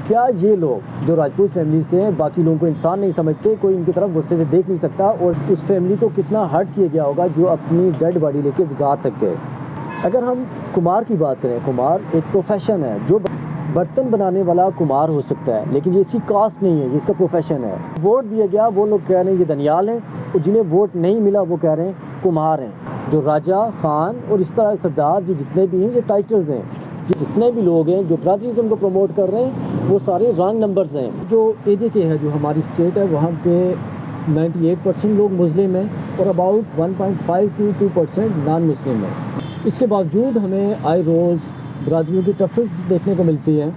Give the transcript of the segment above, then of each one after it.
क्या ये लोग जो राजपूत फैमिली से हैं बाकी लोगों को इंसान नहीं समझते, कोई इनकी तरफ गुस्से से देख नहीं सकता, और उस फैमिली को कितना हर्ट किया गया होगा जो अपनी डेड बॉडी लेके बाजार तक गए। अगर हम कुम्हार की बात करें, कुम्हार एक प्रोफेशन है, जो बर्तन बनाने वाला कुम्हार हो सकता है, लेकिन ये इसकी कास्ट नहीं है, ये इसका प्रोफेशन है। वोट दिया गया, वो लोग कह रहे हैं ये दनियाल हैं, और जिन्हें वोट नहीं मिला वो कह रहे हैं कुम्हार हैं। जो राजा, खान और इस तरह सरदार जी जितने भी हैं, ये टाइटल्स हैं। ये जितने भी लोग हैं जो ब्रादरिज्म को प्रमोट कर रहे हैं, वो सारे रॉन्ग नंबर्स हैं। जो AJK है, जो हमारी स्टेट है, वहाँ पे 98% लोग मुस्लिम हैं और अबाउट 1.5 to 2% नॉन मुस्लिम हैं। इसके बावजूद हमें आए रोज़ बरादरियों की टसल्स देखने को मिलती हैं।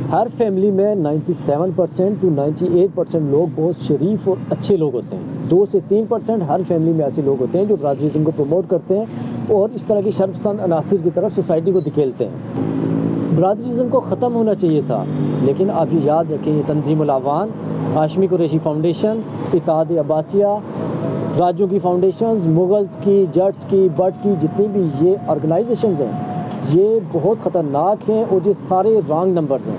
हर फैमिली में 97% to 98% लोग बहुत शरीफ और अच्छे लोग होते हैं। 2 से 3% हर फैमिली में ऐसे लोग होते हैं जो बरादरिज्म को प्रमोट करते हैं और इस तरह की शर्पसंद अनासिर की तरफ सोसाइटी को धकेलते हैं। बरादरिज्म को ख़त्म होना चाहिए था, लेकिन आप ये याद रखें, ये तंजीमुल आवान, हाशमी कुरैशी फाउंडेशन, इत्तेहाद अब्बासिया, राज्यों की फाउंडेशंस, मुगल्स की, जट्स की, बट की, जितनी भी ये ऑर्गेनाइजेशंस हैं, ये बहुत ख़तरनाक हैं और ये सारे रॉन्ग नंबर्स हैं।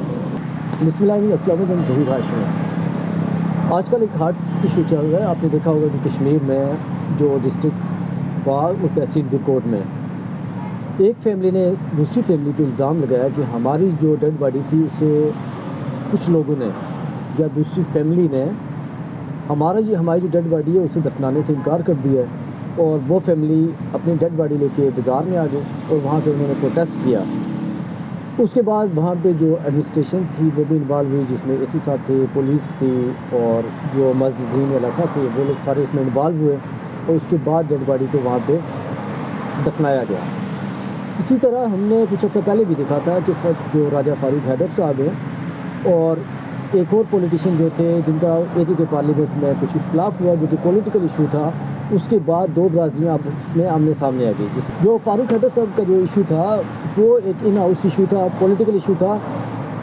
बिस्मिल्लाहिर्रहमानिर्रहीम, ज़हीर हाशमी। आजकल एक हार्ट इशू चल रहा है। आपने देखा होगा कि कश्मीर में जो डिस्ट्रिक्ट बाग और तहसील दिरकोट में एक फैमिली ने दूसरी फैमिली पे इल्ज़ाम लगाया कि हमारी जो डेड बॉडी थी उसे कुछ लोगों ने या दूसरी फैमिली ने हमारी जो डेड बॉडी है उसे दफनाने से इनकार कर दिया है, और वो फैमिली अपनी डेड बॉडी लेके बाज़ार में आ गए और वहाँ पे उन्होंने प्रोटेस्ट किया। उसके बाद वहाँ पे जो एडमिनिस्ट्रेशन थी वो भी इन्वॉल्व हुई, जिसमें एसी साहब थे, पुलिस थी और जो मस्जिदीन इलाका थे वो लोग सारे इसमें इन्वॉल्व हुए, और उसके बाद डेड बॉडी को वहाँ पे दफनाया गया। इसी तरह हमने कुछ अर्सा पहले भी देखा था कि जो राजा फारूक हैदर साहब हैं और एक और पॉलिटिशियन जो थे जिनका AJK पार्लियामेंट में कुछ इख्तलाफ हुआ, जो कि पॉलिटिकल इशू था, उसके बाद दो बरादरियाँ आपस में आमने सामने आ गई। जो फारूक हैदर साहब का जो इशू था वो एक इन हाउस इशू था, पॉलिटिकल इशू था,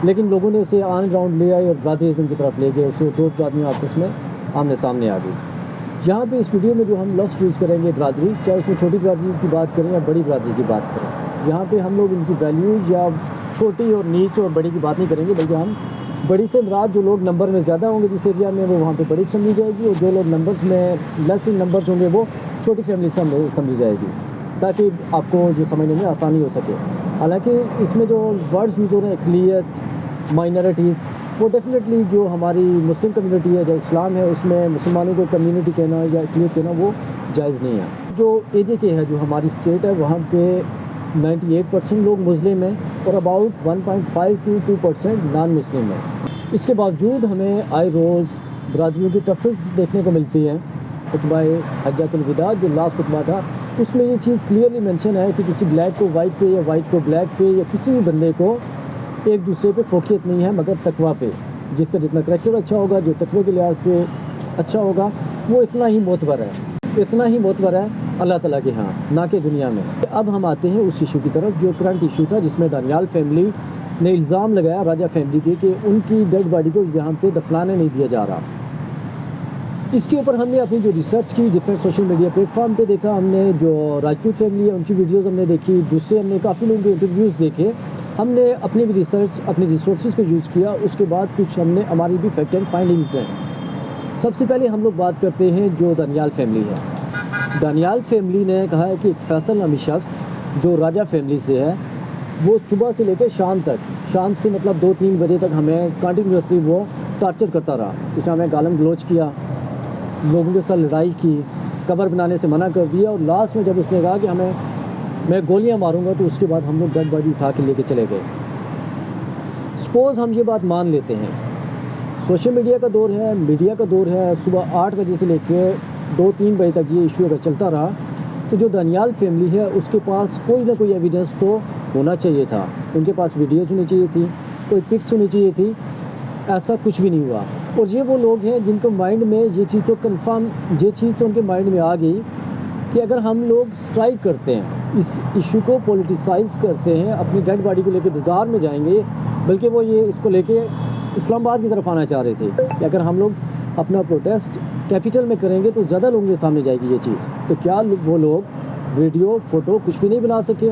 लेकिन लोगों ने उसे ऑन ग्राउंड ले आए और बरादरिज़्म की तरफ ले गए, उसे दो बरादरियाँ आपस में आमने सामने आ गई। यहाँ पे इस वीडियो में जो हम लफ्ज़ यूज़ करेंगे बरादरी, चाहे उसमें छोटी बरादरी की बात करें या बड़ी बरादरी की बात करें, यहाँ पे हम लोग इनकी वैल्यूज़ या छोटी और नीच और बड़ी की बात नहीं करेंगे, बल्कि हम बड़ी से मुराद जो लोग नंबर में ज़्यादा होंगे जिस एरिया में, वो वहाँ पे बड़ी समझी जाएगी, और जो लोग नंबर्स में लेस इन नंबर्स होंगे वो छोटी फैमिली समझी जाएगी, ताकि आपको जो समझने में आसानी हो सके। हालांकि इसमें जो वर्ड्स यूज़ हो रहे हैं, अक़लियत, माइनॉरिटीज़, वो डेफिनेटली जो हमारी मुस्लिम कम्युनिटी है, जो इस्लाम है, उसमें मुसलमानों को कम्युनिटी कहना या अक़लियत कहना वो जायज़ नहीं है। जो AJK है, जो हमारी स्टेट है, वहाँ पे 98% लोग मुस्लिम हैं और अबाउट 1.5 to 2% नॉन मुस्लिम हैं। इसके बावजूद हमें आए रोज़ बरादरियों की टसल्स देखने को मिलती हैं। खुतबा हज्जतुल विदा जो लास्ट खुतबा था, उसमें ये चीज़ क्लियरली मेंशन है कि किसी ब्लैक को वाइट पे या वाइट को ब्लैक पे या किसी भी बंदे को एक दूसरे पे फोकियत नहीं है, मगर तकवा पे। जिसका जितना करैक्टर अच्छा होगा, जो तकवे के लिहाज से अच्छा होगा, वो इतना ही मोतबर है, इतना ही मोतबर है अल्लाह ताला के यहाँ, ना कि दुनिया में। अब हम आते हैं उस इशू की तरफ जो करंट इशू था, जिसमें दानियाल फैमिली ने इल्ज़ाम लगाया राजा फैमिली के कि उनकी डेड बॉडी को यहाँ पे दफनाने नहीं दिया जा रहा। इसके ऊपर हमने अपनी जो रिसर्च की, डिफरेंट सोशल मीडिया प्लेटफॉर्म पे देखा, हमने जो राजपूत फैमिली है उनकी वीडियोस हमने देखी, दूसरे हमने काफ़ी लोगों के इंटरव्यूज़ देखे, हमने अपनी भी रिसर्च, अपनी रिसोर्सेज को यूज़ किया। उसके बाद कुछ हमने हमारी भी फैक्ट एंड फाइंडिंग्स हैं। सबसे पहले हम लोग बात करते हैं जो दानियाल फैमिली है। दानियाल फैमिली ने कहा है कि एक फैसल नामी शख्स जो राजा फैमिली से है, वो सुबह से लेकर शाम तक, शाम से मतलब 2-3 बजे तक हमें कंटिन्यूसली वो टॉर्चर करता रहा। उसने हमें गालम गलोच किया, लोगों के साथ लड़ाई की, कब्र बनाने से मना कर दिया, और लास्ट में जब उसने कहा कि मैं गोलियां मारूंगा, तो उसके बाद हम लोग डेड बॉडी उठा के लेके चले गए। सपोज़ हम ये बात मान लेते हैं, सोशल मीडिया का दौर है, मीडिया का दौर है, सुबह 8 बजे से लेके 2-3 बजे तक ये इशू अगर चलता रहा, तो जो दानियाल फैमिली है उसके पास कोई ना कोई एविडेंस तो होना चाहिए था। उनके पास वीडियोस होनी चाहिए थी, कोई पिक्स होनी चाहिए थी, ऐसा कुछ भी नहीं हुआ। और ये वो लोग हैं जिनको माइंड में ये चीज़ तो कन्फर्म, ये चीज़ तो उनके माइंड में आ गई कि अगर हम लोग स्ट्राइक करते हैं, इस इशू को पॉलिटिसाइज़ करते हैं, अपनी डेड बॉडी को लेकर बाज़ार में जाएंगे, बल्कि वो ये इसको लेके इस्लामाबाद की तरफ आना चाह रहे थे कि अगर हम लोग अपना प्रोटेस्ट कैपिटल में करेंगे तो ज़्यादा लोगों के सामने जाएगी ये चीज़। तो क्या वो लोग वीडियो, फ़ोटो कुछ भी नहीं बना सके?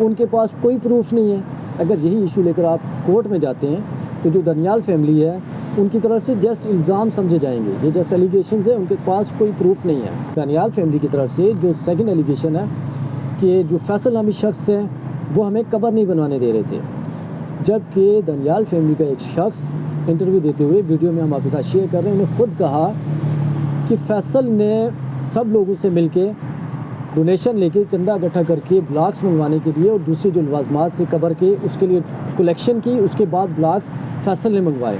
उनके पास कोई प्रूफ नहीं है। अगर यही इशू लेकर आप कोर्ट में जाते हैं तो जो दनियाल फैमिली है उनकी तरफ से जस्ट इल्ज़ाम समझे जाएंगे, ये जस्ट एलिगेशन है, उनके पास कोई प्रूफ नहीं है। दनियाल फैमिली की तरफ से जो सेकंड एलिगेशन है कि जो फैसल नामी शख्स है वो हमें कब्र नहीं बनवाने दे रहे थे, जबकि दनियाल फैमिली का एक शख्स इंटरव्यू देते हुए वीडियो में हम आपके साथ शेयर कर रहे हैं, उन्होंने खुद कहा कि फैसल ने सब लोगों से मिलके डोनेशन लेके चंदा इकट्ठा करके ब्लॉक्स मंगवाने के लिए और दूसरे जो लवाजमात थे कब्र के उसके लिए कलेक्शन की, उसके बाद ब्लॉक्स फैसल ने मंगवाए।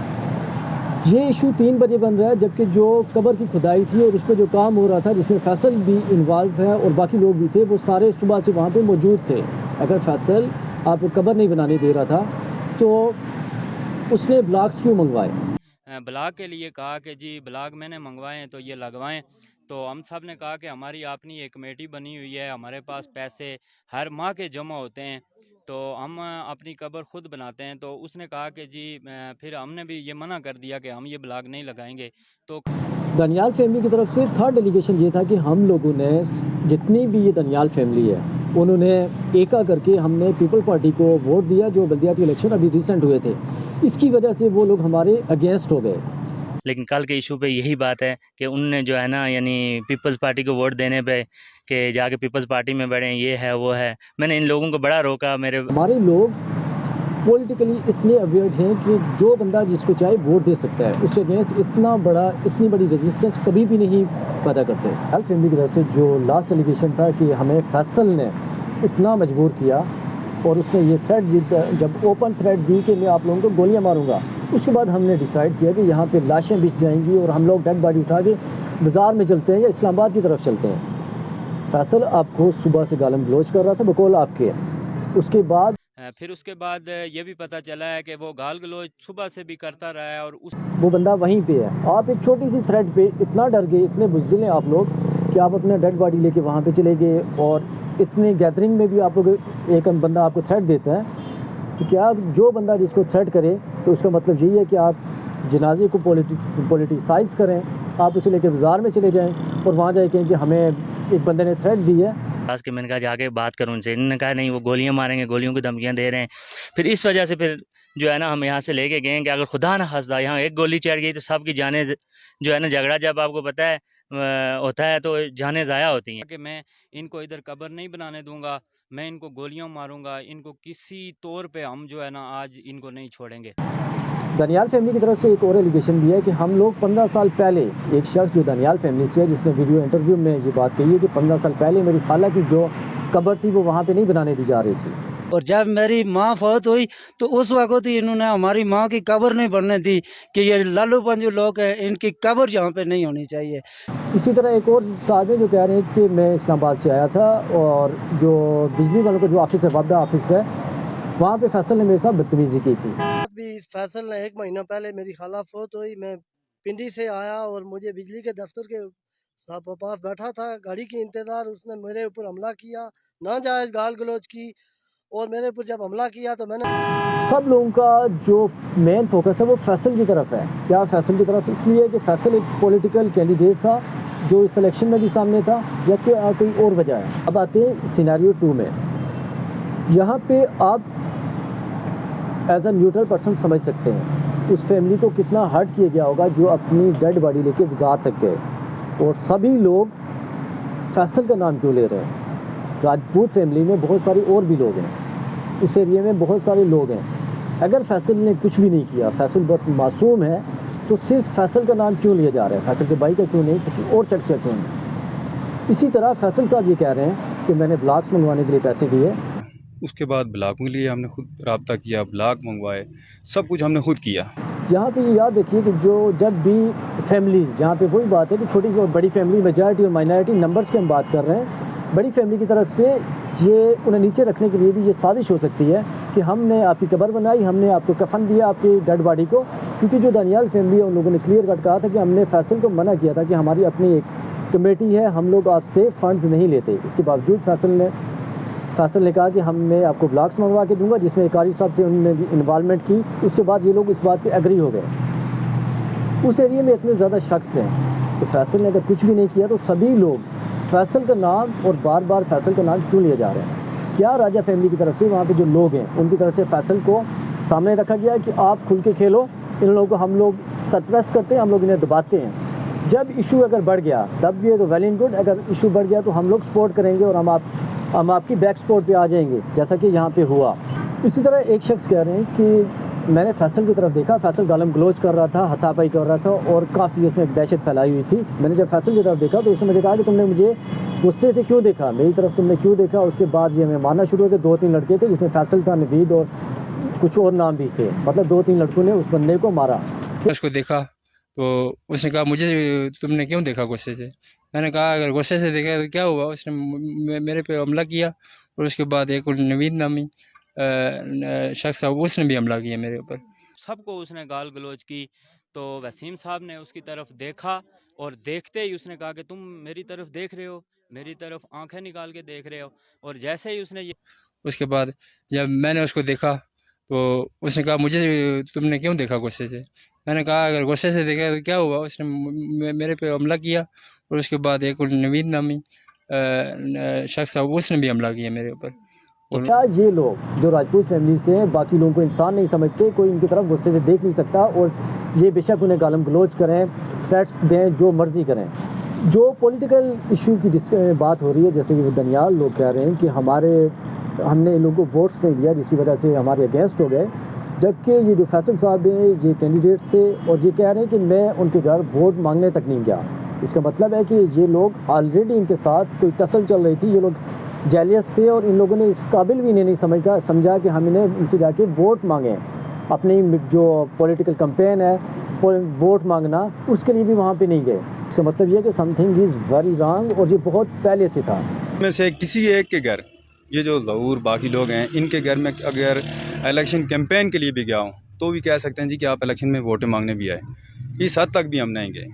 ये इशू 3 बजे बन रहा है, जबकि जो कब्र की खुदाई थी और उस पर जो काम हो रहा था जिसमें फैसल भी इन्वॉल्व है और बाकी लोग भी थे, वो सारे सुबह से वहाँ पे मौजूद थे। अगर फैसल आपको कब्र नहीं बनाने दे रहा था तो उसने ब्लॉक्स क्यों मंगवाए? ब्लॉक के लिए कहा कि जी ब्लॉक मैंने मंगवाए हैं तो ये लगवाएं, तो हम सब ने कहा कि हमारी अपनी एक कमेटी बनी हुई है, हमारे पास पैसे हर माह के जमा होते हैं, तो हम अपनी कब्र खुद बनाते हैं। तो उसने कहा कि जी फिर हमने भी ये मना कर दिया कि हम ये ब्लॉक नहीं लगाएंगे। तो दनियाल फैमिली की तरफ से थर्ड एलिगेशन ये था कि हम लोगों ने जितनी भी ये दनियाल फैमिली है उन्होंने एका करके हमने पीपल पार्टी को वोट दिया जो बल्दियाती इलेक्शन अभी रिसेंट हुए थे, इसकी वजह से वो लोग हमारे अगेंस्ट हो गए। लेकिन कल के इशू पे यही बात है कि उनने जो है ना यानी पीपल्स पार्टी को वोट देने पे कि जाके पीपल्स पार्टी में बढ़े, ये है वो है। मैंने इन लोगों को बड़ा रोका। हमारे लोग पॉलिटिकली इतने अवेयर हैं कि जो बंदा जिसको चाहे वोट दे सकता है, उसके अगेंस्ट इतनी बड़ी रेजिस्टेंस कभी भी नहीं पैदा करते। दनियाल फैमिली की तरफ से जो लास्ट एलिगेशन था कि हमें फैसल ने इतना मजबूर किया और उसने ये थ्रेट जब ओपन थ्रेट दी कि मैं आप लोगों को गोलियां मारूंगा, उसके बाद हमने डिसाइड किया कि यहाँ पे लाशें बिछ जाएंगी और हम लोग डेड बॉडी उठा के बाज़ार में चलते हैं या इस्लामाबाद की तरफ चलते हैं। फैसल आपको सुबह से गालम गलोच कर रहा था बकौल आपके, उसके बाद फिर उसके बाद ये भी पता चला है कि वो गाल गलोच सुबह से भी करता रहा है और वो बंदा वहीं पे है। आप एक छोटी सी थ्रेट पे इतना डर गए, इतने बुज़दिल हैं आप लोग कि आप अपना डेड बॉडी लेके वहाँ पे चले गए और इतने गैदरिंग में भी आप लोग एक बंदा आपको थ्रेट देता है, तो क्या जो बंदा जिसको थ्रेट करे तो उसका मतलब यही है कि आप जनाजे को पॉलिटिसाइज करें, आप उसे लेके बाज़ार में चले जाएं और वहाँ जाके कहें कि हमें एक बंदे ने थ्रेट दी है। पास के मैंने कहा जाके बात करूँ उनसे, इन्होंने कहा नहीं वो गोलियां मारेंगे, गोलियों की धमकियां दे रहे हैं। फिर इस वजह से फिर जो है ना हम यहाँ से लेके गए कि अगर खुदा ना हंसदा यहाँ एक गोली चढ़ गई तो सबकी जाने जो है ना, झगड़ा जब आपको पता है होता है तो जाने ज़ाया होती हैं। कि मैं इनको इधर कब्र नहीं बनाने दूंगा, मैं इनको गोलियां मारूंगा, इनको किसी तौर पे हम जो है ना आज इनको नहीं छोड़ेंगे। दनियाल फैमिली की तरफ से एक और एलिगेशन भी है कि हम लोग 15 साल पहले, एक शख्स जो दनियाल फैमिली से है जिसने वीडियो इंटरव्यू में ये बात कही है कि 15 साल पहले मेरी खाला की जो कब्र थी वो वहाँ पे नहीं बनाने दी जा रही थी, और जब मेरी माँ फौत हुई तो उस वक्त ही इन्होंने हमारी माँ की कब्र नहीं बनने दी कि ये लालू पंजू लोग हैं, इनकी कब्र यहाँ पे नहीं होनी चाहिए। इसी तरह एक और साहब है जो कह रहे हैं कि मैं इस्लामाबाद से आया था और जो बिजली वालों का जो ऑफिस है, वापडा ऑफिस है, वहाँ पे फैसल ने मेरे साथ बदतमीजी की थी। भी फैसल ने 1 महीना पहले मेरी खाला फौत हुई, मैं पिंडी से आया और मुझे बिजली के दफ्तर के पास बैठा था, गाड़ी की इंतज़ार, उसने मेरे ऊपर हमला किया, नाजायज़ गाल गलौज की और मेरे ऊपर जब हमला किया तो मैंने सब लोगों का जो मेन फोकस है वो फैसल की तरफ है। क्या फैसल की तरफ? इसलिए कि फैसल एक पॉलिटिकल कैंडिडेट था जो इस इलेक्शन में भी सामने था या कोई और वजह है। अब आते हैं सिनेरियो 2 में। यहाँ पे आप एज अ न्यूट्रल पर्सन समझ सकते हैं उस फैमिली को कितना हर्ट किया गया होगा जो अपनी डेड बॉडी लेके वजात तक गए, और सभी लोग फैसल का नाम क्यों ले रहे हैं? राजपूत फैमिली में बहुत सारे और भी लोग हैं, उस एरिया में बहुत सारे लोग हैं। अगर फैसल ने कुछ भी नहीं किया, फैसल बहुत मासूम है, तो सिर्फ फैसल का नाम क्यों लिया जा रहा है? फैसल के भाई का क्यों नहीं, किसी और शख्स का क्यों नहीं? इसी तरह फैसल साहब ये कह रहे हैं कि मैंने ब्लॉक्स मंगवाने के लिए पैसे दिए। उसके बाद ब्लॉक के लिए हमने खुद रब्ता किया, ब्लॉक मंगवाए, सब कुछ हमने खुद किया। यहाँ पे ये याद रखिए कि जो जब भी फैमिलीज़, यहाँ पे वही बात है कि छोटी और बड़ी फैमिली, मेजॉरिटी और माइनॉरिटी नंबर्स की हम बात कर रहे हैं। बड़ी फैमिली की तरफ से ये उन्हें नीचे रखने के लिए भी ये साजिश हो सकती है कि हमने आपकी कब्र बनाई, हमने आपको कफन दिया आपकी डेड बॉडी को, क्योंकि जो दनियाल फैमिली है उन लोगों ने क्लियर कट कहा था कि हमने फैसल को मना किया था कि हमारी अपनी एक कमेटी है, हम लोग आपसे फ़ंड्स नहीं लेते। इसके बावजूद फैसल ने कहा कि हमने आपको ब्लॉक्स मंगवा के दूंगा, जिसमें एक कारी साहब थे, उन्होंने भी इन्वॉल्वमेंट की। उसके बाद ये लोग इस बात पे एग्री हो गए। उस एरिया में इतने ज़्यादा शख्स हैं, तो फैसल ने अगर कुछ भी नहीं किया तो सभी लोग फैसल का नाम और बार बार फैसल का नाम क्यों लिया जा रहा है? क्या राजा फैमिली की तरफ से वहाँ पे जो लोग हैं उनकी तरफ से फैसल को सामने रखा गया है कि आप खुल के खेलो, इन लोगों को हम लोग सप्रेस करते हैं, हम लोग इन्हें दबाते हैं। जब इशू अगर बढ़ गया तब ये तो वेल एंड गुड, अगर इशू बढ़ गया तो हम लोग सपोर्ट करेंगे और हम आपकी बैक सपोर्ट पे आ जाएंगे, जैसा कि यहाँ पे हुआ। इसी तरह एक शख्स कह रहे हैं कि मैंने फैसल की तरफ देखा, फैसल गालम गलोच कर रहा था, हाथापाई कर रहा था और काफ़ी उसमें एक दहशत फैलाई हुई थी। मैंने जब फैसल की तरफ देखा तो उसने मुझे कहा कि तुमने मुझे गुस्से से क्यों देखा, मेरी तरफ तुमने क्यों देखा। उसके बाद ये हमें मारना शुरू हो गया। 2-3 लड़के थे, जिसमें फैसल था, नवीद और कुछ और नाम भी थे। मतलब 2-3 लड़कों ने उस बंदे को मारा। उसको देखा तो उसने कहा मुझे तुमने क्यों देखा गुस्से से। मैंने कहा अगर गुस्से से देखा तो क्या हुआ। उसने मेरे पे हमला किया और उसके बाद एक नवीद नामी शख्स था, उसने भी हमला किया मेरे ऊपर। सबको उसने गाल गलोच की। तो वसीम साहब ने उसकी तरफ देखा और देखते ही उसने कहा कि तुम मेरी तरफ देख रहे हो, मेरी तरफ आंखें निकाल के देख रहे हो। और जैसे ही उसने ये उसके बाद जब मैंने उसको देखा तो उसने कहा मुझे तुमने क्यों देखा गुस्से से। मैंने कहा अगर गुस्से से देखा तो क्या हुआ। उसने मेरे पे हमला किया और उसके बाद एक नवीद नामी शख्स था, उसने भी हमला किया मेरे ऊपर। तो क्या ये लोग जो राजपूत फैमिली से हैं बाकी लोगों को इंसान नहीं समझते, कोई इनकी तरफ गुस्से से देख नहीं सकता और ये बेशक उन्हें गालम गलोच करें, थ्रेट्स दें, जो मर्ज़ी करें। जो पॉलिटिकल इशू की बात हो रही है, जैसे कि वो दनियाल लोग कह रहे हैं कि हमने इन लोगों को वोट्स नहीं दिया जिसकी वजह से हमारे अगेंस्ट हो गए, जबकि ये जो फैसल साहब हैं ये कैंडिडेट से और ये कह रहे हैं कि मैं उनके घर वोट मांगने तक नहीं गया। इसका मतलब है कि ये लोग ऑलरेडी इनके साथ कोई टसल चल रही थी, ये लोग जेलियस थे और इन लोगों ने इस काबिल भी नहीं समझा कि हम इन्हें उनसे जाके वोट मांगें। अपनी जो पॉलिटिकल कैंपेन है, वोट मांगना, उसके लिए भी वहाँ पे नहीं गए। इसका मतलब ये है कि समथिंग इज़ वेरी रॉन्ग और ये बहुत पहले से था। में से किसी एक के घर, ये जो ज़हूर बाकी लोग हैं, इनके घर में अगर इलेक्शन कैंपेन के लिए भी गया हूँ तो भी कह सकते हैं जी कि आप इलेक्शन में वोटें मांगने भी आए। इस हद तक भी हम नहीं गए,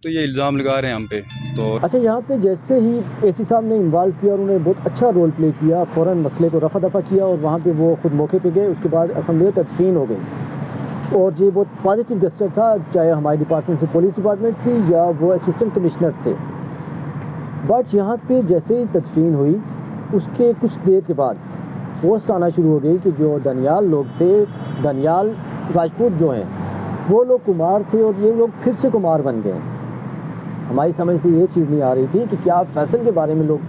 तो ये इल्ज़ाम लगा रहे हैं हम पे। तो अच्छा, यहाँ पे जैसे ही एसी साहब ने इन्वॉल्व किया और उन्होंने बहुत अच्छा रोल प्ले किया, फ़ौरन मसले को रफा दफ़ा किया और वहाँ पे वो खुद मौके पे गए। उसके बाद अल्हम्दुलिल्लाह तदफीन हो गई और ये बहुत पॉजिटिव गेस्टर था, चाहे हमारे डिपार्टमेंट से पुलिस डिपार्टमेंट से या वो असिस्टेंट कमिश्नर थे। बट यहाँ पे जैसे ही तदफीन हुई उसके कुछ देर के बाद पोस्ट आना शुरू हो गई कि जो दनियाल लोग थे, दनियाल राजपूत जो हैं, वो लोग कुमार थे और ये लोग फिर से कुमार बन गए। हमारी समझ से ये चीज़ नहीं आ रही थी कि क्या फैसल के बारे में लोग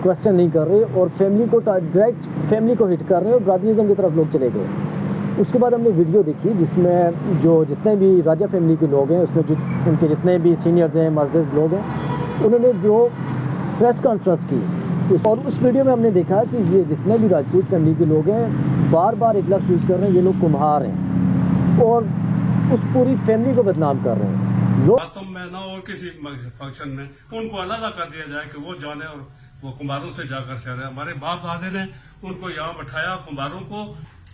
क्वेश्चन नहीं कर रहे और फैमिली को डायरेक्ट फैमिली को हिट कर रहे और ब्रदरिज़म की तरफ लोग चले गए। उसके बाद हमने वीडियो देखी जिसमें जो जितने भी राजा फैमिली के लोग हैं, उसमें उनके जितने भी सीनियर्स हैं, मज़्ज़ज़ लोग हैं, उन्होंने जो प्रेस कॉन्फ्रेंस की और उस वीडियो में हमने देखा कि ये जितने भी राजपूत फैमिली के लोग हैं बार बार एक लफ्ज़ यूज़ कर रहे हैं, ये लोग कुम्हार हैं और उस पूरी फैमिली को बदनाम कर रहे हैं। बातों में ना और किसी फंक्शन में उनको अलग कर दिया जाए कि वो जाने और वो कुम्हारों से जाकर शहर। हमारे बाप दादे ने उनको यहाँ बैठाया कुम्हारों को।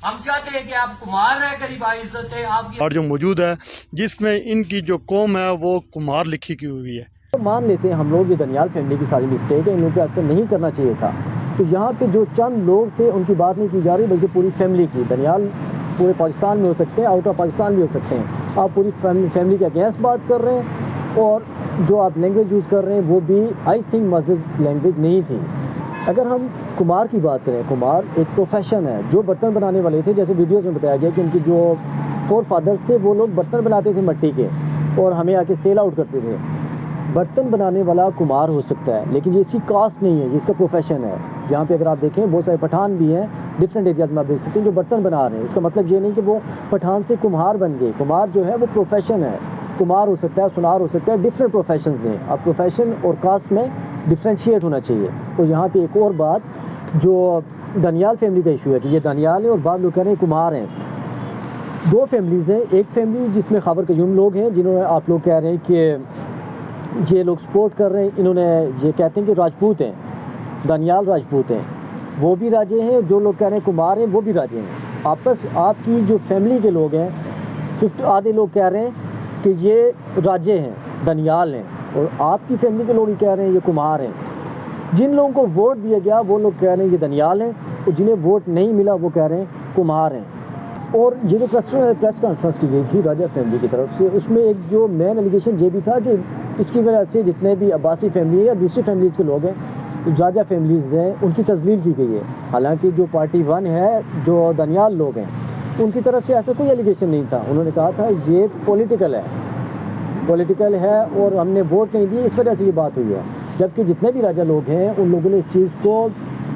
हम चाहते हैं कि आप कुम्हार है, गरीब इज्जत है आपकी। और जो मौजूद है जिसमें इनकी जो कौम है वो कुम्हार लिखी की हुई है। तो मान लेते हैं हम लोग ये दनियाल फैमिली की सारी मिस्टेक है, इन लोगों को ऐसा नहीं करना चाहिए था। तो यहाँ पे जो चंद लोग थे उनकी बात नहीं की जा रही, बल्कि पूरी फैमिली की। दनियाल पूरे पाकिस्तान में हो सकते हैं, आउट ऑफ पाकिस्तान भी हो सकते हैं। आप पूरी फैमिली के अगेंस्ट बात कर रहे हैं और जो आप लैंग्वेज यूज़ कर रहे हैं वो भी आई थिंक मज़्ज़ लैंग्वेज नहीं थी। अगर हम कुम्हार की बात करें, कुम्हार एक प्रोफेशन है। जो बर्तन बनाने वाले थे, जैसे वीडियोज़ में बताया गया कि उनकी जो 4 फादर्स थे वो लोग बर्तन बनाते थे मिट्टी के और हमें आके सेल आउट करते थे। बर्तन बनाने वाला कुम्हार हो सकता है, लेकिन ये इसकी कास्ट नहीं है, ये इसका प्रोफेशन है। यहाँ पे अगर आप देखें बहुत सारे पठान भी हैं, डिफरेंट एरियाज़ में आप देख सकते हैं जो बर्तन बना रहे हैं। इसका मतलब ये नहीं कि वो पठान से कुम्हार बन गए। कुम्हार जो है वो प्रोफेशन है। कुम्हार हो सकता है, सुनार हो सकता है, डिफरेंट प्रोफेशंस हैं। अब प्रोफेशन और कास्ट में डिफ्रेंशिएट होना चाहिए। और यहाँ पे एक और बात, जो दनियाल फैमिली का इशू है कि ये दनियाल है और बाद लोग कह रहे हैं कुम्हार हैं। 2 फैमिलीज़ हैं। एक फैमिली जिसमें खबर कयूम लोग हैं, जिन्होंने आप लोग कह रहे हैं कि ये लोग सपोर्ट कर रहे हैं, इन्होंने ये कहते हैं कि राजपूत हैं, दनियाल राजपूत हैं, वो भी राजे हैं। जो लोग कह रहे हैं कुमार हैं वो भी राजे हैं। आपकी जो फैमिली के लोग हैं, 50 आधे लोग कह रहे हैं कि ये राजे हैं, दनियाल हैं, और आपकी फैमिली के लोग ही कह रहे हैं ये कुमार हैं। जिन लोगों को वोट दिया गया वो लोग कह रहे हैं ये दनियाल हैं और जिन्हें वोट नहीं मिला वो कह रहे हैं कुमार हैं। और ये जो प्रेस कॉन्फ्रेंस की गई थी राजा फैमिली की तरफ से, उसमें एक जो मेन एलिगेशन ये भी था कि इसकी वजह से जितने भी अब्बासी फैमिली है या दूसरी फैमिलीज़ के लोग हैं, राजा फैमिलीज़ हैं, उनकी तजलील की गई है। हालांकि जो पार्टी 1 है, जो दनियाल लोग हैं, उनकी तरफ से ऐसा कोई एलिगेशन नहीं था। उन्होंने कहा था ये पॉलिटिकल है और हमने वोट नहीं दिए, इस वजह से ये बात हुई है। जबकि जितने भी राजा लोग हैं उन लोगों ने इस चीज़ को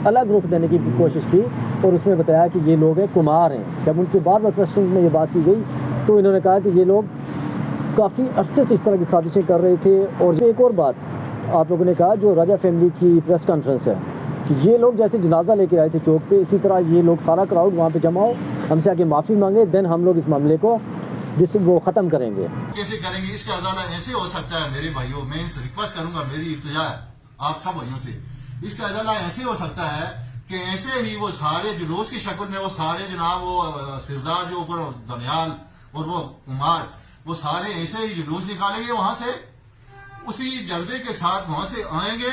अलग रुख देने की कोशिश की और उसमें बताया कि ये लोग हैं कुमार हैं। जब उनसे बार बार क्वेश्चन में ये बात की गई तो इन्होंने कहा कि ये लोग काफ़ी अरसे से इस तरह की साजिशें कर रहे थे। और एक और बात आप लोगों ने कहा, जो राजा फैमिली की प्रेस कॉन्फ्रेंस है, कि ये लोग जैसे जनाजा लेके आए थे चौक पे, इसी तरह ये लोग सारा क्राउड वहाँ पे जमा हो, हमसे आके माफ़ी मांगे, देन हम लोग इस मामले को वो ख़त्म करेंगे। कैसे करेंगे इसका अजाला ऐसे हो सकता है मेरे भाइयों, मैं इनसे रिक्वेस्ट करूंगा, मेरी इल्तिजा है आप सब भाइयों से, इसका अजाला ऐसे हो सकता है कि ऐसे ही वो सारे जुलूस की शक्ल में वो सारे जनाब वो सिरदार जो ऊपर दनियाल और वो कुमार, वो सारे ऐसे ही जुलूस निकालेंगे वहां से, उसी जज्बे के साथ वहां से आएंगे,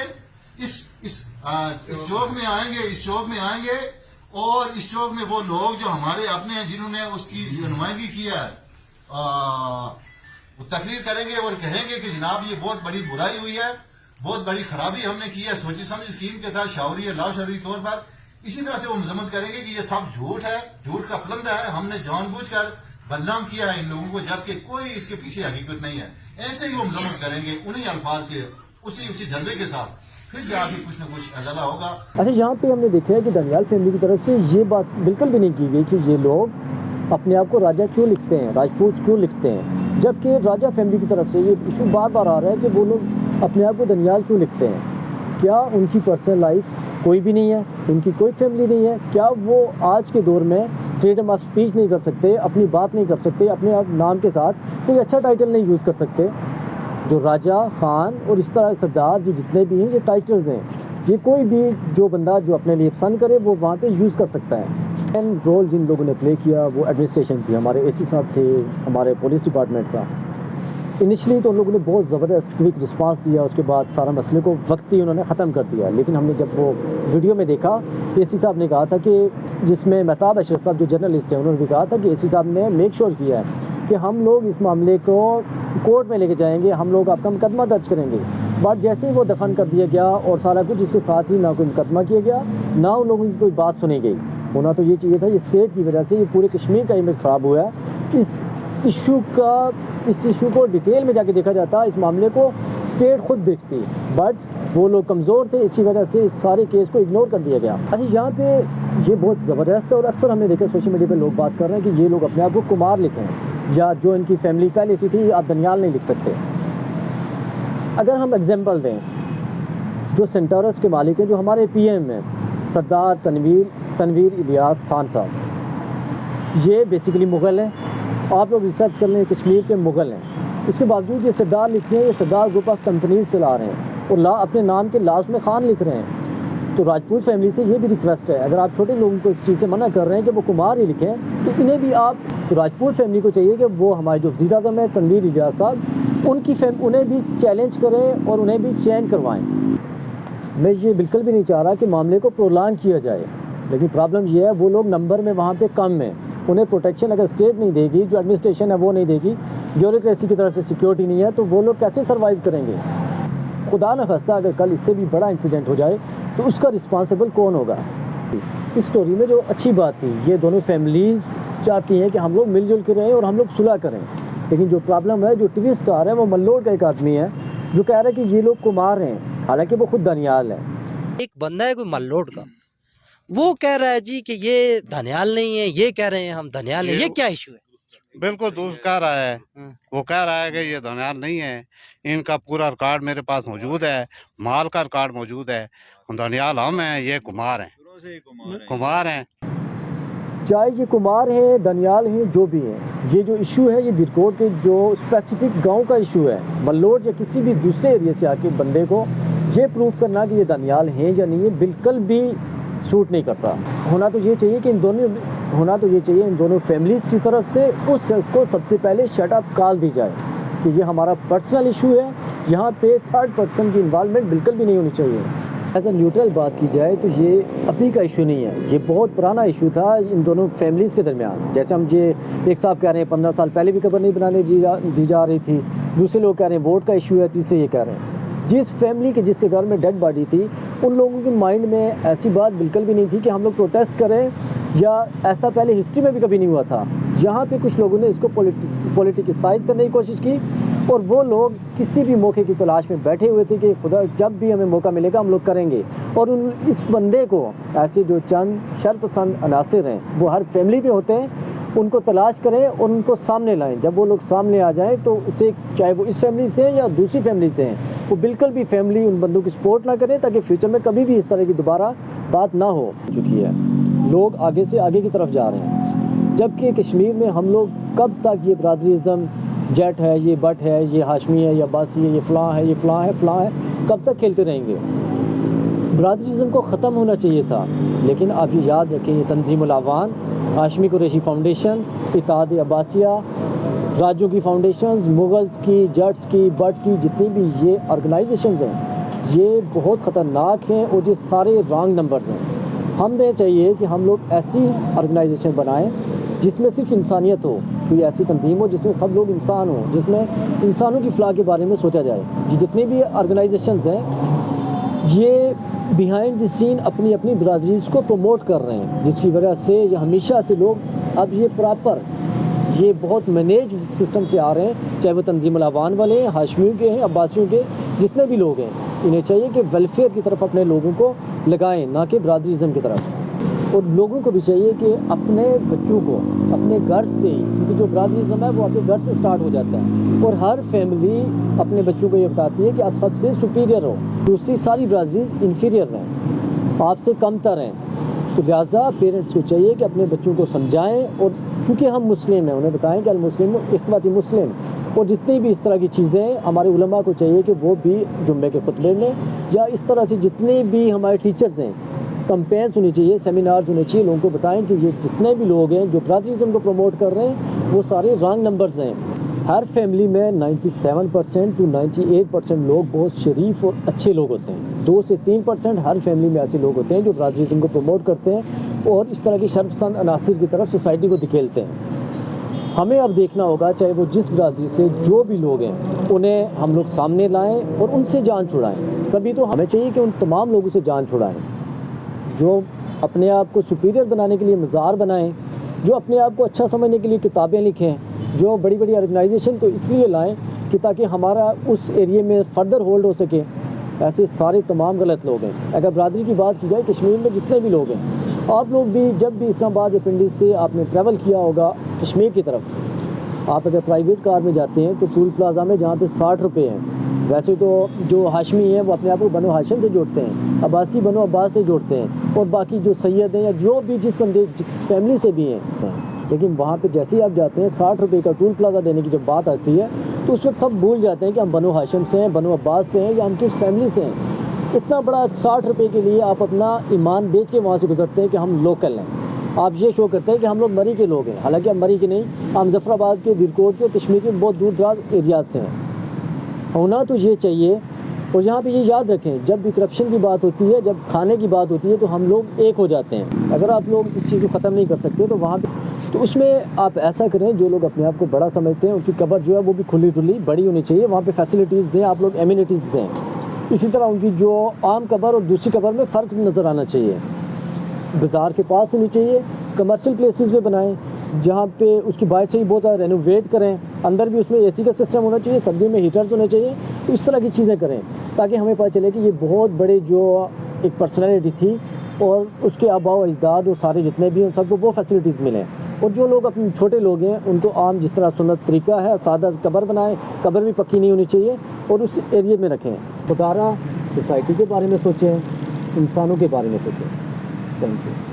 इस चौक में आएंगे और इस चौक में वो लोग जो हमारे अपने हैं जिन्होंने उसकी नुमाइंदगी की है वो तकरीर करेंगे और कहेंगे कि जनाब ये बहुत बड़ी बुराई हुई है, बहुत बड़ी खराबी हमने की है सोची समझी स्कीम के साथ शावरी या लाशवरी तौर पर। इसी तरह से वो मजम्मत करेंगे कि ये सब झूठ है, झूठ का पलंदा है, हमने जानबूझकर बदनाम किया है इन लोगों को, जबकि कोई इसके पीछे हकीकत नहीं है। ऐसे ही वो मजम्मत करेंगे उन्हीं अल्फाज के उसी जज्बे के साथ, फिर जाके कुछ न कुछ अजला होगा। अच्छा, यहाँ पे हमने देखा है कि दनियाल फैमिली की तरफ से ये बात बिल्कुल भी नहीं की गई कि ये लोग अपने आप को राजा क्यों लिखते हैं, राजपूत क्यों लिखते हैं, जबकि राजा फैमिली की तरफ से ये इशू बार बार आ रहा है कि वो लोग अपने आप को दनियाल क्यों लिखते हैं। क्या उनकी पर्सनल लाइफ कोई भी नहीं है, उनकी कोई फैमिली नहीं है? क्या वो आज के दौर में फ्रीडम ऑफ स्पीच नहीं कर सकते, अपनी बात नहीं कर सकते, अपने आप नाम के साथ कोई अच्छा टाइटल नहीं यूज़ कर सकते? जो राजा, खान और इस तरह सरदार जो जितने भी हैं ये टाइटल्स हैं, ये कोई भी जो बंदा जो अपने लिए पसंद करे वो वहाँ पे यूज़ कर सकता है। मेन रोल जिन लोगों ने प्ले किया वो एडमिनिस्ट्रेशन थी, हमारे एसी साहब थे, हमारे पुलिस डिपार्टमेंट था। इनिशियली तो उन लोगों ने बहुत ज़बरदस्त क्विक रिस्पांस दिया, उसके बाद सारा मसले को वक्त ही उन्होंने ख़त्म कर दिया। लेकिन हमने जब वो वीडियो में देखा, एसी साहब ने कहा था कि जिसमें महताब अशरफ साहब जो जर्नलिस्ट हैं उन्होंने भी कहा था कि एसी साहब ने मेक श्योर किया है कि हम लोग इस मामले को कोर्ट में लेके जाएंगे, हम लोग आपका मुकदमा दर्ज करेंगे। बट जैसे ही वो दफन कर दिया गया और सारा कुछ, इसके साथ ही ना कोई मुकदमा किया गया, ना उन लोगों की कोई बात सुनी गई। होना तो ये चाहिए था, ये स्टेट की वजह से ये पूरे कश्मीर का इमेज ख़राब हुआ है। इस इशू को डिटेल में जाके देखा जाता, इस मामले को स्टेट खुद देखती, बट वो लोग कमज़ोर थे, इसी वजह से इस सारे केस को इग्नोर कर दिया गया। अच्छा, यहाँ पे ये बहुत ज़बरदस्त है और अक्सर हमने देखा सोशल मीडिया पे लोग बात कर रहे हैं कि ये लोग अपने आप को कुमार लिखें, या जो इनकी फैमिली पहले सी थी आप दनियाल नहीं लिख सकते। अगर हम एग्जांपल दें, जो सेंटोरस के मालिक हैं, जो हमारे पीएम हैं, सरदार तनवीर इलियास खान साहब, ये बेसिकली मुग़ल हैं। आप लोग रिसर्च कर लें, कश्मीर के मुग़ल हैं। इसके बावजूद ये सरदार लिख रहे हैं, ये सरदार ग्रुप ऑफ कंपनीज चला रहे हैं और अपने नाम के लास्ट में खान लिख रहे हैं। तो राजपूत फैमिली से ये भी रिक्वेस्ट है, अगर आप छोटे लोगों को इस चीज़ से मना कर रहे हैं कि वो कुमार ही लिखें, तो इन्हें भी आप, तो राजपूत फैमिली को चाहिए कि वो हमारे जो वज़ीर आज़म है तनवीर इलियास साहब, उन्हें भी चैलेंज करें और उन्हें भी चैन करवाएं। मैं ये बिल्कुल भी नहीं चाह रहा कि मामले को प्रोलांग किया जाए, लेकिन प्रॉब्लम ये है वो लोग नंबर में वहाँ पे कम हैं, उन्हें प्रोटेक्शन अगर स्टेट नहीं देगी, जो एडमिनिस्ट्रेशन है वो नहीं देगी, ब्यूरोक्रेसी की तरफ से सिक्योरिटी नहीं है, तो वो लोग कैसे सर्वाइव करेंगे? खुदा न खास्ता अगर कल इससे भी बड़ा इंसिडेंट हो जाए तो उसका रिस्पॉन्सिबल कौन होगा? इस स्टोरी में जो अच्छी बात थी, ये दोनों फैमिलीज़ चाहती हैं कि हम लोग मिलजुल के रहें और हम लोग सुलह करें। लेकिन जो प्रॉब्लम है, जो ट्विस्ट आ रहा है, वो मल्लोड का एक आदमी है जो कह रहा है कि ये लोग कुमार हैं, हालांकि वो खुद दनियाल है। एक बंदा है कोई मल्लोड का, वो कह रहा है जी कि ये दनियाल नहीं है, ये कह रहे हैं हम दनियाल हैं, ये क्या इशू है? बिल्कुल दुरुस्त कह रहा है, वो कह रहा है कि ये दनियाल नहीं है, इनका पूरा रिकॉर्ड मेरे पास मौजूद है, माल का रिकॉर्ड मौजूद है, दनियाल हम हैं, ये कुमार हैं। चाहे ये कुमार हैं, दनियाल हैं, जो भी हैं, ये जो इशू है, ये दिरकोट के जो स्पेसिफिक गांव का इशू है। मल्लोड या किसी भी दूसरे एरिया से आके बंदे को ये प्रूफ करना कि ये दनियाल हैं या नहीं है, बिल्कुल भी सूट नहीं करता। होना तो ये चाहिए कि इन दोनों फैमिलीज़ की तरफ से उसको सबसे पहले शट अप कॉल दी जाए कि ये हमारा पर्सनल इशू है, यहाँ पे थर्ड पर्सन की इन्वॉल्वमेंट बिल्कुल भी नहीं होनी चाहिए। एज ए न्यूट्रल बात की जाए तो ये अभी का इशू नहीं है, ये बहुत पुराना इशू था इन दोनों फैमिलीज़ के दरमियान। जैसे हम ये एक साहब कह रहे हैं 15 साल पहले भी कब्र नहीं बनाने दी जा रही थी, दूसरे लोग कह रहे हैं वोट का इशू है, तीसरे ये कह रहे हैं। जिस फैमिली के जिसके घर में डेड बॉडी थी, उन लोगों के माइंड में ऐसी बात बिल्कुल भी नहीं थी कि हम लोग प्रोटेस्ट करें या ऐसा पहले हिस्ट्री में भी कभी नहीं हुआ था। यहाँ पे कुछ लोगों ने इसको पॉलिटिसाइज करने की कोशिश की और वो लोग किसी भी मौके की तलाश में बैठे हुए थे कि खुदा जब भी हमें मौका मिलेगा हम लोग करेंगे। और इस बंदे को ऐसे जो चंद शरपसंद अनासिर हैं वो हर फैमिली में होते हैं, उनको तलाश करें और उनको सामने लाएं। जब वो लोग सामने आ जाएं तो उसे, चाहे वो इस फैमिली से हैं या दूसरी फैमिली से हैं, वो बिल्कुल भी फैमिली उन बंदों की सपोर्ट ना करें ताकि फ्यूचर में कभी भी इस तरह की दोबारा बात ना हो चुकी है। लोग आगे से आगे की तरफ जा रहे हैं, जबकि कश्मीर में हम लोग कब तक ये बरादरीज़म, जट है, ये बट है, ये हाशमी है, या बासी है, ये फ़लाँ है, ये फ़लाँ है, फ़लाँ है, कब तक खेलते रहेंगे? बरादरीज़म को ख़त्म होना चाहिए था, लेकिन आप ये याद रखें, ये तंजीमुल आवान, हाशमी कुरैशी फाउंडेशन, इत्तेहाद अब्बासिया, राज्यों की फाउंडेशंस, मुगल्स की, जट्स की, बट की, जितनी भी ये ऑर्गेनाइजेशंस हैं, ये बहुत ख़तरनाक हैं और ये सारे रॉन्ग नंबर्स हैं। हमें चाहिए कि हम लोग ऐसी ऑर्गेनाइजेशन बनाएं जिसमें सिर्फ इंसानियत हो, कोई ऐसी तंजीम हो जिसमें सब लोग इंसान हों, जिसमें इंसानों की फ़लाह के बारे में सोचा जाए। ये जितनी भी ऑर्गेनाइजेशंस हैं ये बिहाइंड द सीन अपनी अपनी बरादरीज़ को प्रमोट कर रहे हैं, जिसकी वजह से ये हमेशा से लोग अब ये प्रॉपर, ये बहुत मैनेज सिस्टम से आ रहे हैं, चाहे वो तंजीमुल आवान वाले हैं, हाशमियों के हैं, अब्बासियों के, जितने भी लोग हैं, इन्हें चाहिए कि वेलफेयर की तरफ अपने लोगों को लगाएं, ना कि बरादरीज़म की तरफ। और लोगों को भी चाहिए कि अपने बच्चों को अपने घर से, क्योंकि जो बरादरीज़म है वो अपने घर से स्टार्ट हो जाता है, और हर फैमिली अपने बच्चों को ये बताती है कि आप सबसे सुपीरियर हो, दूसरी सारी बरादरीज़ इन्फीरियर हैं, आपसे कमतर हैं। तो लिहाजा पेरेंट्स को चाहिए कि अपने बच्चों को समझाएं, और क्योंकि हम मुस्लिम हैं उन्हें बताएं कि अल मुस्लिम इख्वती मुस्लिम, और जितनी भी इस तरह की चीज़ें हमारे उलमा को चाहिए कि वो भी जुम्मे के खुतबे में या इस तरह से जितने भी हमारे टीचर्स हैं, कंपेन्स होनी चाहिए, सेमिनार्स होने चाहिए, लोगों को बताएं कि ये जितने भी लोग हैं जो बरादरीज़म को प्रमोट कर रहे हैं वो सारे रॉन्ग नंबर्स हैं। हर फैमिली में 97% to 98% लोग बहुत शरीफ और अच्छे लोग होते हैं, 2 से 3% हर फैमिली में ऐसे लोग होते हैं जो बरादरीज़म को प्रमोट करते हैं और इस तरह की शर्पसंद अनासिर की तरफ सोसाइटी को धकेलते हैं। हमें अब देखना होगा, चाहे वो जिस बरादरी से जो भी लोग हैं, उन्हें हम लोग सामने लाएं और उनसे जान छुड़ाएं। कभी तो हमें चाहिए कि उन तमाम लोगों से जान छुड़ाएं जो अपने आप को सुपीरियर बनाने के लिए मज़ार बनाएं, जो अपने आप को अच्छा समझने के लिए किताबें लिखें, जो बड़ी बड़ी ऑर्गेनाइजेशन को इसलिए लाएं कि ताकि हमारा उस एरिए में फर्दर होल्ड हो सके। ऐसे सारे तमाम गलत लोग हैं। अगर बरादरी की बात की जाए, कश्मीर में जितने भी लोग हैं, आप लोग भी जब भी इस्लामाबाद या पिंडी से आपने ट्रैवल किया होगा कश्मीर की तरफ, आप अगर प्राइवेट कार में जाते हैं तो टूल प्लाजा में जहाँ पे 60 रुपये हैं, वैसे तो जो हाशमी हैं वो अपने आप को बनो हाशिम से जोड़ते हैं, अब्बासी बनो अब्बास से जोड़ते हैं, और बाकी जो सैयद हैं या जो भी जिस बंदे जिस फैमिली से भी हैं, लेकिन वहाँ पे जैसे ही आप जाते हैं 60 रुपये का टूल प्लाजा देने की जब बात आती है तो उस वक्त सब भूल जाते हैं कि हम बनो हाशिम से हैं, बनो अब्बास से हैं या हम किस फैमिली से हैं। इतना बड़ा 60 रुपये के लिए आप अपना ईमान बेच के वहाँ से गुजरते हैं कि हम लोकल हैं। आप ये शो करते हैं कि हम लोग मरी के लोग हैं, हालांकि हम मरी के नहीं, हम मुजफ्फराबाद के, दिरकोट के, कश्मीर के बहुत दूर दराज एरियाज से हैं। होना तो ये चाहिए। और यहाँ पे ये याद रखें, जब भी करप्शन की बात होती है, जब खाने की बात होती है, तो हम लोग एक हो जाते हैं। अगर आप लोग इस चीज़ को ख़त्म नहीं कर सकते तो वहाँ पे, तो उसमें आप ऐसा करें, जो लोग अपने आप को बड़ा समझते हैं उनकी कब्र जो है वो भी खुली डुली बड़ी होनी चाहिए, वहाँ पे फैसिलिटीज़ दें, आप लोग एमिनिटीज़ दें। इसी तरह उनकी जो आम कब्र और दूसरी कब्र में फ़र्क नज़र आना चाहिए। बाज़ार के पास होनी चाहिए, कमर्शियल प्लेसेस पे बनाएं जहाँ पे उसकी बाहर से ही बहुत ज़्यादा रेनोवेट करें, अंदर भी उसमें एसी का सिस्टम होना चाहिए, सर्दियों में हीटर्स होने चाहिए। तो इस तरह की चीज़ें करें ताकि हमें पता चले कि ये बहुत बड़े जो एक पर्सनैलिटी थी और उसके आबा व अजदाद और सारे जितने भी हैं उन सबको वो फैसिलिटीज़ मिलें। और जो लोग अपने छोटे लोग हैं उनको आम जिस तरह सुन्नत तरीका है, सादा कब्र बनाएं, कब्र भी पक्की नहीं होनी चाहिए, और उस एरिया में रखें। खुदारा सोसाइटी के बारे में सोचें, इंसानों के बारे में सोचें। Thank you.